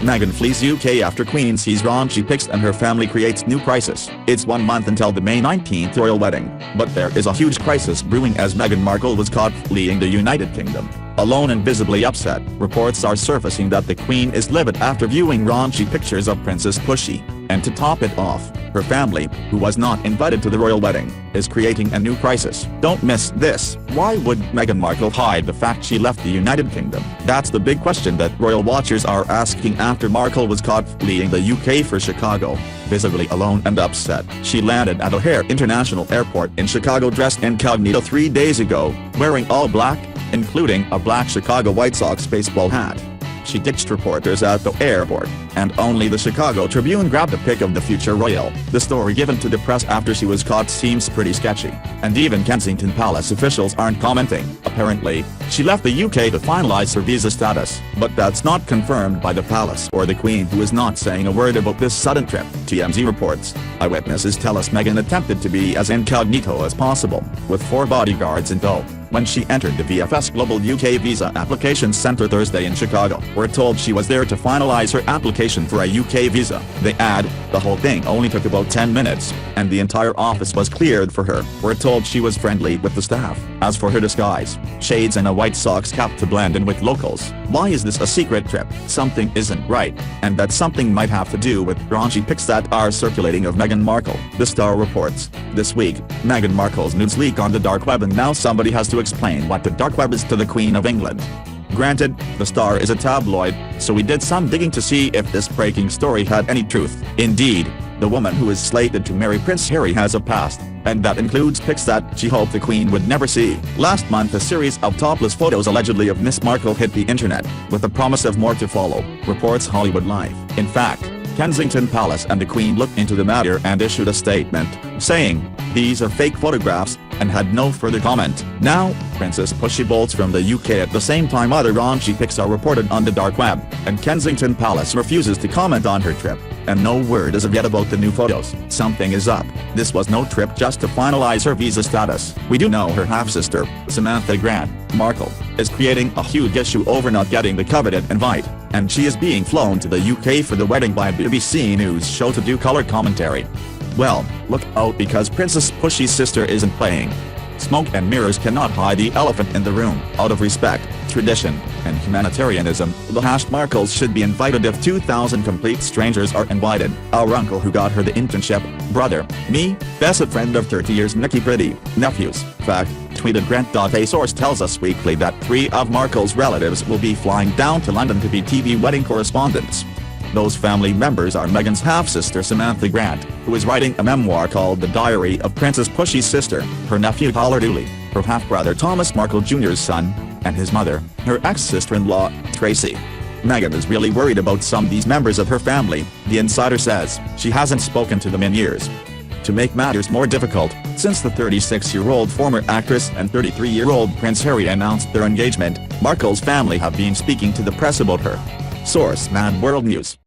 Meghan flees UK after Queen sees raunchy pics and her family creates new crisis. It's 1 month until the May 19th royal wedding, but there is a huge crisis brewing as Meghan Markle was caught fleeing the United Kingdom. Alone and visibly upset, reports are surfacing that the Queen is livid after viewing raunchy pictures of Princess Pushy. And to top it off, her family, who was not invited to the royal wedding, is creating a new crisis. Don't miss this. Why would Meghan Markle hide the fact she left the United Kingdom? That's the big question that royal watchers are asking after Markle was caught fleeing the UK for Chicago. Visibly alone and upset, she landed at O'Hare International Airport in Chicago dressed incognito 3 days ago, wearing all black, including a black Chicago White Sox baseball hat. She ditched reporters at the airport, and only the Chicago Tribune grabbed a pic of the future royal. The story given to the press after she was caught seems pretty sketchy, and even Kensington Palace officials aren't commenting. Apparently, she left the UK to finalize her visa status, but that's not confirmed by the palace or the Queen, who is not saying a word about this sudden trip. TMZ reports. Eyewitnesses tell us Meghan attempted to be as incognito as possible, with 4 bodyguards in tow, when she entered the VFS Global UK Visa Application Centre Thursday in Chicago. We're told she was there to finalize her application for a UK visa. They add, the whole thing only took about 10 minutes, and the entire office was cleared for her. We're told she was friendly with the staff. As for her disguise, shades and a White Sox cap to blend in with locals. Why is this a secret trip? Something isn't right, and that something might have to do with raunchy pics that are circulating of Meghan Markle. The Star reports. This week, Meghan Markle's nudes leak on the dark web, and now somebody has to explain what the dark web is to the Queen of England. Granted, the Star is a tabloid, so we did some digging to see if this breaking story had any truth. Indeed, the woman who is slated to marry Prince Harry has a past, and that includes pics that she hoped the Queen would never see. Last month, a series of topless photos allegedly of Miss Markle hit the internet, with the promise of more to follow, reports Hollywood Life. In fact, Kensington Palace and the Queen looked into the matter and issued a statement, saying, "These are fake photographs," and had no further comment. Now, Princess Pushy bolts from the UK at the same time other raunchy pics are reported on the dark web, and Kensington Palace refuses to comment on her trip, and no word as of yet about the new photos. Something is up. This was no trip just to finalize her visa status. We do know her half-sister, Samantha Grant Markle, is creating a huge issue over not getting the coveted invite, and she is being flown to the UK for the wedding by a BBC News show to do color commentary. Well, look out, because Princess Pushy's sister isn't playing. Smoke and mirrors cannot hide the elephant in the room. Out of respect, tradition, and humanitarianism, the Markles should be invited if 2,000 complete strangers are invited. Our uncle who got her the internship, brother, me, best friend of 30 years, Nicky Pretty, nephews. Fact, tweeted Grant. A source tells us weekly that 3 of Markle's relatives will be flying down to London to be TV wedding correspondents. Those family members are Meghan's half-sister Samantha Grant, who is writing a memoir called The Diary of Princess Pushy's Sister, her nephew Tyler Dooley, her half-brother Thomas Markle Jr.'s son, and his mother, her ex-sister-in-law, Tracy. Meghan is really worried about some of these members of her family, the insider says. She hasn't spoken to them in years. To make matters more difficult, since the 36-year-old former actress and 33-year-old Prince Harry announced their engagement, Markle's family have been speaking to the press about her. Source: Mad World News.